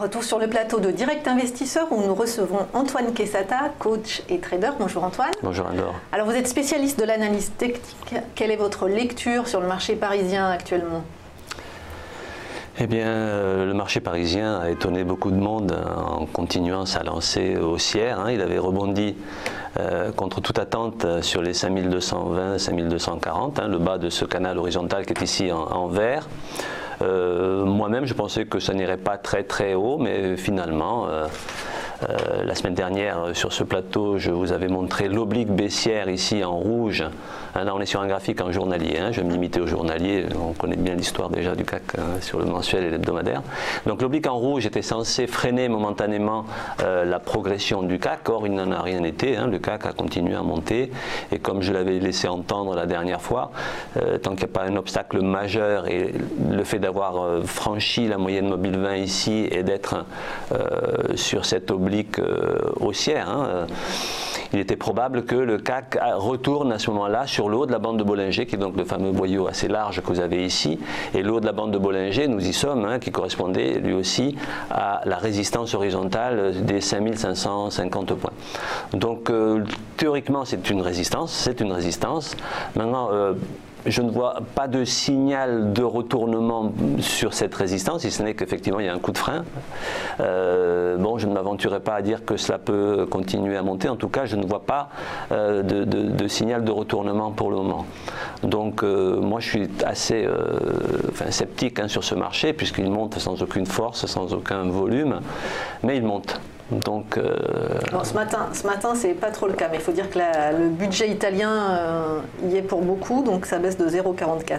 retour sur le plateau de Direct Investisseur où nous recevons Antoine Quesada, coach et trader. Bonjour Antoine. Bonjour Andor. Alors vous êtes spécialiste de l'analyse technique. Quelle est votre lecture sur le marché parisien actuellement ? Eh bien, le marché parisien a étonné beaucoup de monde en continuant sa lancée haussière. Il avait rebondi contre toute attente sur les 5220, 5240, le bas de ce canal horizontal qui est ici en vert. Moi-même, je pensais que ça n'irait pas très haut, mais finalement, la semaine dernière, sur ce plateau, je vous avais montré l'oblique baissière ici en rouge. Là, on est sur un graphique en journalier. Je vais me limiter au journalier. On connaît bien l'histoire déjà du CAC sur le mensuel et l'hebdomadaire. Donc, l'oblique en rouge était censé freiner momentanément la progression du CAC. Or, il n'en a rien été. Le CAC a continué à monter. Et comme je l'avais laissé entendre la dernière fois, tant qu'il n'y a pas un obstacle majeur et le fait d'avoir franchi la moyenne mobile 20 ici et d'être sur cette oblique haussière, il était probable que le CAC retourne à ce moment-là sur le haut de la bande de Bollinger, qui est donc le fameux boyau assez large que vous avez ici. Et le haut de la bande de Bollinger, nous y sommes, qui correspondait lui aussi à la résistance horizontale des 5550 points. Donc théoriquement c'est une résistance, Maintenant, je ne vois pas de signal de retournement sur cette résistance, si ce n'est qu'effectivement il y a un coup de frein. Bon, je ne m'aventurerai pas à dire que cela peut continuer à monter. En tout cas, je ne vois pas de signal de retournement pour le moment. Donc, moi, je suis assez sceptique sur ce marché, puisqu'il monte sans aucune force, sans aucun volume, mais il monte. Donc, bon, ce matin c'est pas trop le cas, mais il faut dire que le budget italien y est pour beaucoup, donc ça baisse de 0,44.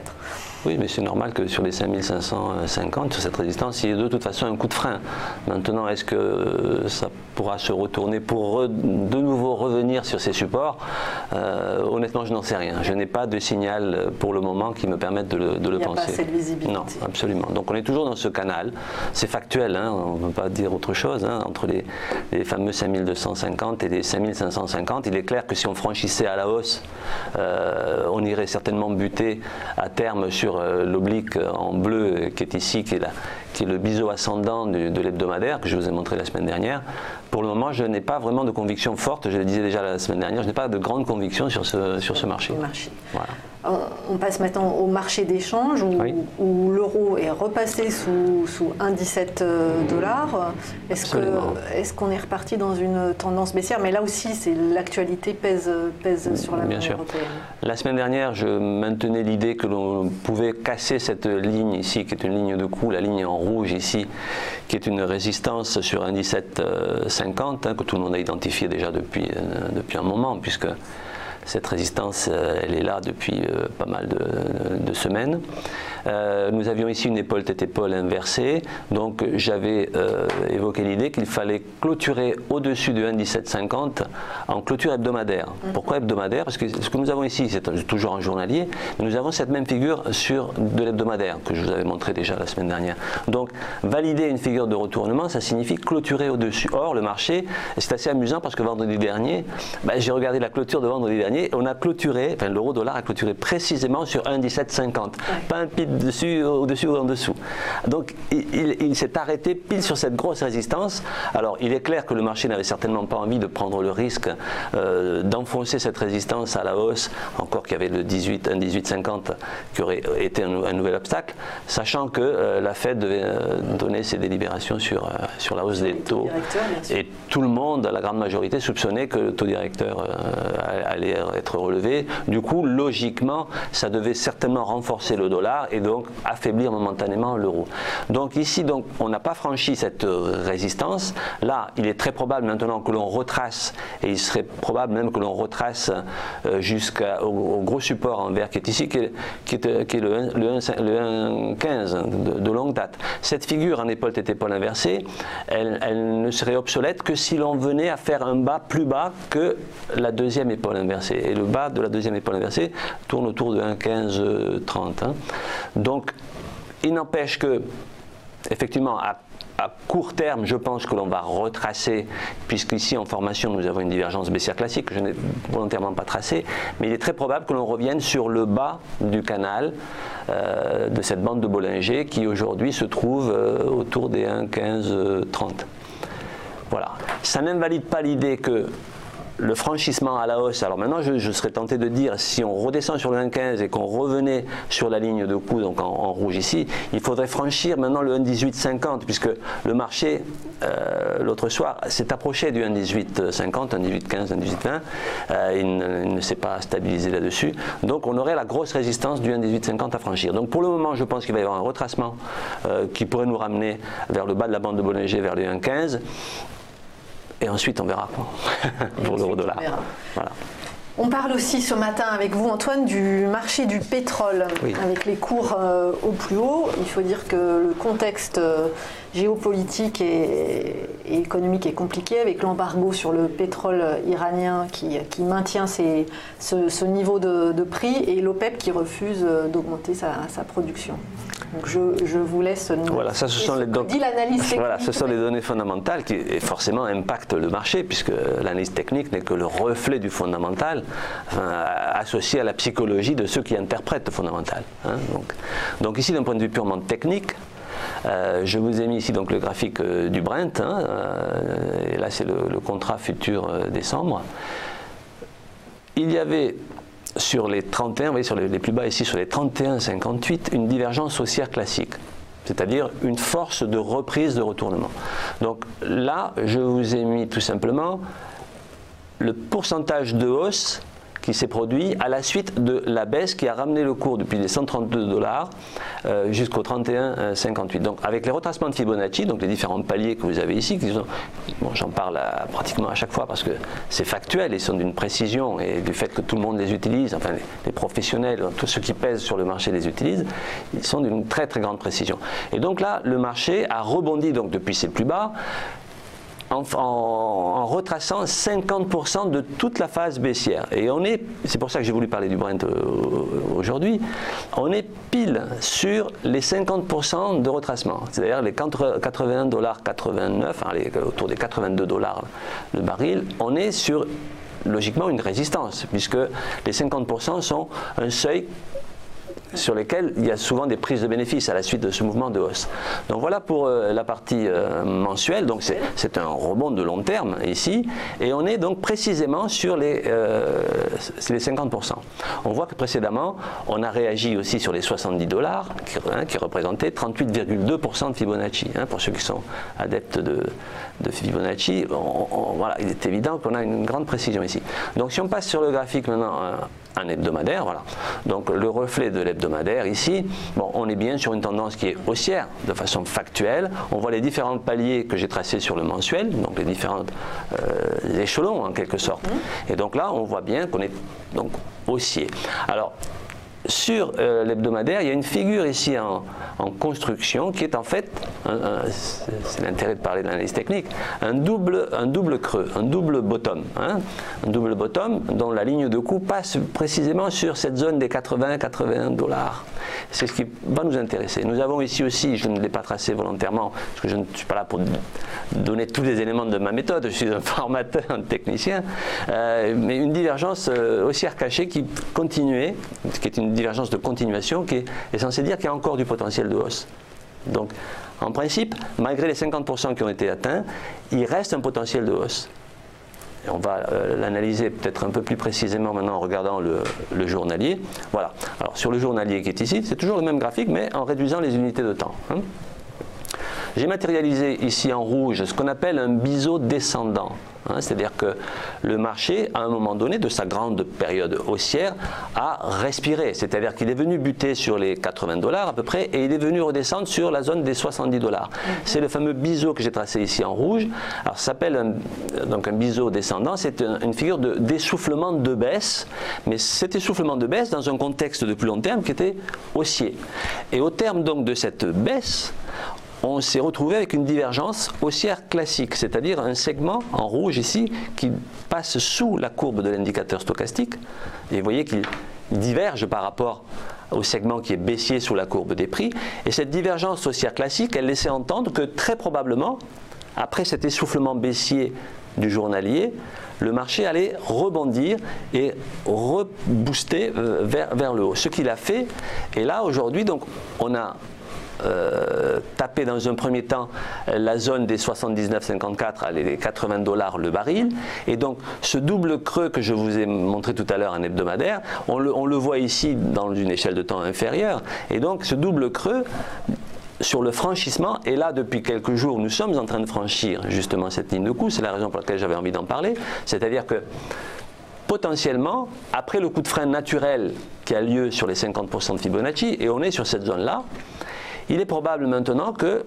Oui, mais c'est normal que sur les 5550, sur cette résistance, il y ait de toute façon un coup de frein. Maintenant, est-ce que ça pourra se retourner pour de nouveau revenir sur ces supports? Honnêtement, je n'en sais rien. Je n'ai pas de signal pour le moment qui me permette de le penser. Il n'y a pas assez de visibilité. Non, absolument. Donc on est toujours dans ce canal. C'est factuel, on ne peut pas dire autre chose. Entre les fameux 5250 et les 5550, il est clair que si on franchissait à la hausse, on irait certainement buter à terme sur l'oblique en bleu qui est ici, qui est le biseau ascendant de l'hebdomadaire que je vous ai montré la semaine dernière. Pour le moment, je n'ai pas vraiment de conviction forte, je le disais déjà la semaine dernière, je n'ai pas de grande conviction sur ce marché. Voilà. On passe maintenant au marché d'échange où l'euro est repassé sous 1,17 $. Est-ce qu'on est reparti dans une tendance baissière? Mais là aussi, l'actualité pèse sur la monnaie européenne. La semaine dernière, je maintenais l'idée que l'on pouvait casser cette ligne ici, qui est une ligne de coup, la ligne en rouge ici, qui est une résistance sur 1,1750, que tout le monde a identifié déjà depuis un moment, puisque cette résistance, elle est là depuis pas mal de semaines. Nous avions ici une épaule tête-épaule inversée, donc j'avais évoqué l'idée qu'il fallait clôturer au-dessus de 1,1750 en clôture hebdomadaire. Pourquoi hebdomadaire? Parce que ce que nous avons ici, c'est toujours en journalier, mais nous avons cette même figure sur de l'hebdomadaire que je vous avais montré déjà la semaine dernière. Donc valider une figure de retournement, ça signifie clôturer au-dessus. Or, le marché, c'est assez amusant parce que vendredi dernier, j'ai regardé la clôture de vendredi dernier, on a clôturé, l'euro-dollar a clôturé précisément sur 1,1750. Pas un pit dessus, au-dessus ou en dessous. Donc il s'est arrêté pile sur cette grosse résistance. Alors il est clair que le marché n'avait certainement pas envie de prendre le risque d'enfoncer cette résistance à la hausse, encore qu'il y avait le 1,1850 qui aurait été un nouvel obstacle, sachant que la Fed devait donner ses délibérations sur la hausse des taux. Et tout le monde, la grande majorité, soupçonnait que le taux directeur allait être relevé. Du coup, logiquement, ça devait certainement renforcer le dollar et donc affaiblir momentanément l'euro. Donc ici, on n'a pas franchi cette résistance. Là, il est très probable maintenant que l'on retrace, et il serait probable même que l'on retrace jusqu'au gros support en vert qui est ici, qui est le 1,15 de longue date. Cette figure en épaule tête épaule inversée, elle ne serait obsolète que si l'on venait à faire un bas plus bas que la deuxième épaule inversée. Et le bas de la deuxième épaule inversée tourne autour de 1,1530. Donc, il n'empêche que effectivement, à court terme, je pense que l'on va retracer, puisqu'ici en formation nous avons une divergence baissière classique que je n'ai volontairement pas tracée, mais il est très probable que l'on revienne sur le bas du canal de cette bande de Bollinger qui aujourd'hui se trouve autour des 1,1530. Voilà. Ça n'invalide pas l'idée que le franchissement à la hausse, alors maintenant je serais tenté de dire, si on redescend sur le 1,15 et qu'on revenait sur la ligne de coup, donc en rouge ici, il faudrait franchir maintenant le 1,1850, puisque le marché, l'autre soir, s'est approché du 1,1850, 1,1815, 1,1820, il ne s'est pas stabilisé là-dessus, donc on aurait la grosse résistance du 1,1850 à franchir. Donc pour le moment, je pense qu'il va y avoir un retracement qui pourrait nous ramener vers le bas de la bande de Bollinger, vers les 1,15. Et ensuite, on verra pour l'euro-dollar. Voilà. On parle aussi ce matin avec vous, Antoine, du marché du pétrole, oui, avec les cours au plus haut. Il faut dire que le contexte géopolitique et économique est compliqué, avec l'embargo sur le pétrole iranien qui maintient ce niveau de prix, et l'OPEP qui refuse d'augmenter sa production. Donc je vous laisse nous voilà, ça, ce sont les l'analyse technique. Voilà, ce sont les données fondamentales qui forcément impactent le marché, puisque l'analyse technique n'est que le reflet du fondamental, associé à la psychologie de ceux qui interprètent le fondamental. Hein. Donc ici, d'un point de vue purement technique, je vous ai mis ici donc le graphique du Brent, hein, et là c'est le contrat futur décembre. Il y avait sur les 31, vous voyez sur les plus bas ici, sur les 31,58, une divergence haussière classique, c'est-à-dire une force de reprise de retournement. Donc là, je vous ai mis tout simplement le pourcentage de hausse qui s'est produit à la suite de la baisse qui a ramené le cours depuis les 132 $ jusqu'au 31,58. Donc avec les retracements de Fibonacci, donc les différents paliers que vous avez ici, bon, j'en parle pratiquement à chaque fois parce que c'est factuel, ils sont d'une précision, et du fait que tout le monde les utilise, enfin les professionnels, tous ceux qui pèsent sur le marché les utilisent, ils sont d'une très très grande précision. Et donc là, le marché a rebondi donc depuis ses plus bas, en retraçant 50% de toute la phase baissière. Et c'est pour ça que j'ai voulu parler du Brent aujourd'hui, on est pile sur les 50% de retracement. C'est-à-dire les 81,89 $, autour des 82 $ le baril, on est sur logiquement une résistance, puisque les 50% sont un seuil sur lesquels il y a souvent des prises de bénéfices à la suite de ce mouvement de hausse. Donc voilà pour la partie mensuelle, donc c'est un rebond de long terme ici, et on est donc précisément sur les 50%. On voit que précédemment, on a réagi aussi sur les 70 $, qui représentaient 38,2% de Fibonacci. Hein, pour ceux qui sont adeptes de Fibonacci, voilà, il est évident qu'on a une grande précision ici. Donc si on passe sur le graphique maintenant, un hebdomadaire, voilà. Donc le reflet de l'hebdomadaire ici, bon, on est bien sur une tendance qui est haussière de façon factuelle. On voit les différents paliers que j'ai tracés sur le mensuel, donc les différents échelons en quelque sorte. Et donc là, on voit bien qu'on est donc haussier. Alors, sur l'hebdomadaire, il y a une figure ici en construction qui est en fait, c'est l'intérêt de parler de l'analyse technique, un double creux, un double bottom. Hein, un double bottom dont la ligne de coup passe précisément sur cette zone des 80-81 $. C'est ce qui va nous intéresser. Nous avons ici aussi, je ne l'ai pas tracé volontairement, parce que je ne suis pas là pour donner tous les éléments de ma méthode, je suis un formateur, un technicien, mais une divergence haussière cachée qui continuait, qui est une divergence de continuation qui est censée dire qu'il y a encore du potentiel de hausse. Donc, en principe, malgré les 50% qui ont été atteints, il reste un potentiel de hausse. Et on va l'analyser peut-être un peu plus précisément maintenant en regardant le journalier. Voilà. Alors, sur le journalier qui est ici, c'est toujours le même graphique, mais en réduisant les unités de temps. Hein. J'ai matérialisé ici en rouge ce qu'on appelle un biseau descendant. Hein, c'est-à-dire que le marché, à un moment donné de sa grande période haussière, a respiré. C'est-à-dire qu'il est venu buter sur les 80 $ à peu près, et il est venu redescendre sur la zone des 70 $. C'est le fameux biseau que j'ai tracé ici en rouge. Alors, ça s'appelle donc un biseau descendant. C'est une figure d'essoufflement de baisse, mais cet essoufflement de baisse dans un contexte de plus long terme qui était haussier. Et au terme donc de cette baisse, on s'est retrouvé avec une divergence haussière classique, c'est-à-dire un segment en rouge ici qui passe sous la courbe de l'indicateur stochastique. Et vous voyez qu'il diverge par rapport au segment qui est baissier sous la courbe des prix. Et cette divergence haussière classique, elle laissait entendre que très probablement, après cet essoufflement baissier du journalier, le marché allait rebondir et rebooster vers le haut. Ce qu'il a fait, et là aujourd'hui, donc on a tapé dans un premier temps la zone des 79,54 à les 80 $ le baril, et donc ce double creux que je vous ai montré tout à l'heure en hebdomadaire, on le voit ici dans une échelle de temps inférieure, et donc ce double creux sur le franchissement, et là depuis quelques jours nous sommes en train de franchir justement cette ligne de coup, c'est la raison pour laquelle j'avais envie d'en parler, c'est-à-dire que potentiellement, après le coup de frein naturel qui a lieu sur les 50% de Fibonacci, et on est sur cette zone-là, il est probable maintenant que,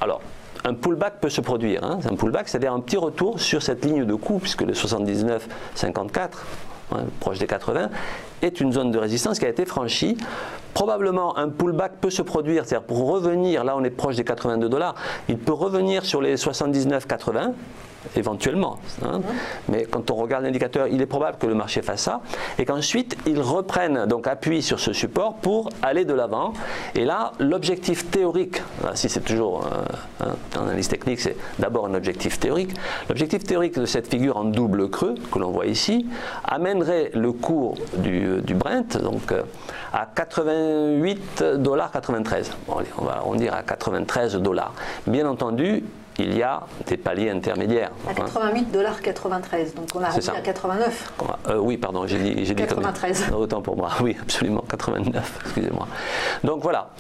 alors, un pullback peut se produire, hein, un pullback, c'est-à-dire un petit retour sur cette ligne de coup, puisque le 79,54, proche des 80, est une zone de résistance qui a été franchie. Probablement un pullback peut se produire, c'est-à-dire pour revenir, là on est proche des 82 $, il peut revenir sur les 79,80 éventuellement, hein. Mais quand on regarde l'indicateur, il est probable que le marché fasse ça et qu'ensuite il reprenne, donc appui sur ce support pour aller de l'avant. Et là, l'objectif théorique, si c'est toujours dans l'analyse technique, c'est d'abord un objectif théorique. L'objectif théorique de cette figure en double creux que l'on voit ici amènerait le cours du Brent donc à 88,93 $. Bon, allez, on va arrondir à 93 $. Bien entendu, il y a des paliers intermédiaires. À 88,93 $, donc on a réduit à 89. Oui, pardon, j'ai dit 93. Autant pour moi, oui, absolument, 89, excusez-moi. Donc voilà,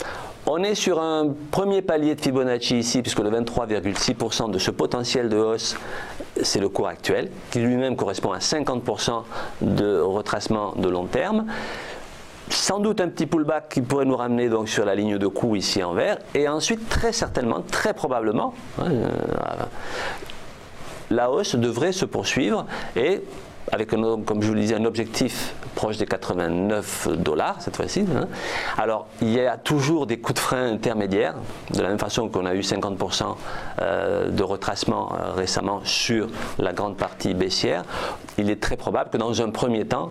on est sur un premier palier de Fibonacci ici, puisque le 23,6% de ce potentiel de hausse, c'est le cours actuel, qui lui-même correspond à 50% de retracement de long terme. Sans doute un petit pullback qui pourrait nous ramener donc sur la ligne de coup ici en vert, et ensuite très certainement, très probablement, la hausse devrait se poursuivre et avec, comme je vous le disais, un objectif proche des 89 $ cette fois-ci. Hein. Alors, il y a toujours des coups de frein intermédiaires, de la même façon qu'on a eu 50% de retracement récemment sur la grande partie baissière. Il est très probable que dans un premier temps,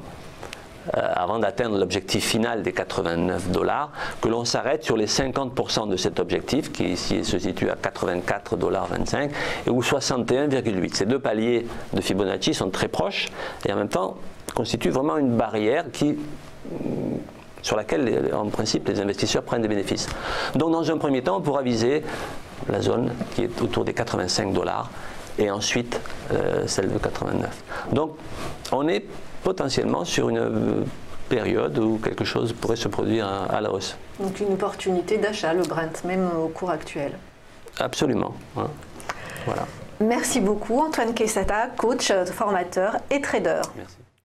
avant d'atteindre l'objectif final des 89 $, que l'on s'arrête sur les 50% de cet objectif qui ici se situe à 84,25 $ et ou 61,8 $. Ces deux paliers de Fibonacci sont très proches et en même temps constituent vraiment une barrière sur laquelle en principe les investisseurs prennent des bénéfices. Donc dans un premier temps on pourra viser la zone qui est autour des 85 $ et ensuite celle de 89. Donc on est potentiellement sur une période où quelque chose pourrait se produire à la hausse. Donc une opportunité d'achat, le Brent, même au cours actuel. Absolument. Hein. Voilà. Merci beaucoup Antoine Quesada, coach, formateur et trader. Merci.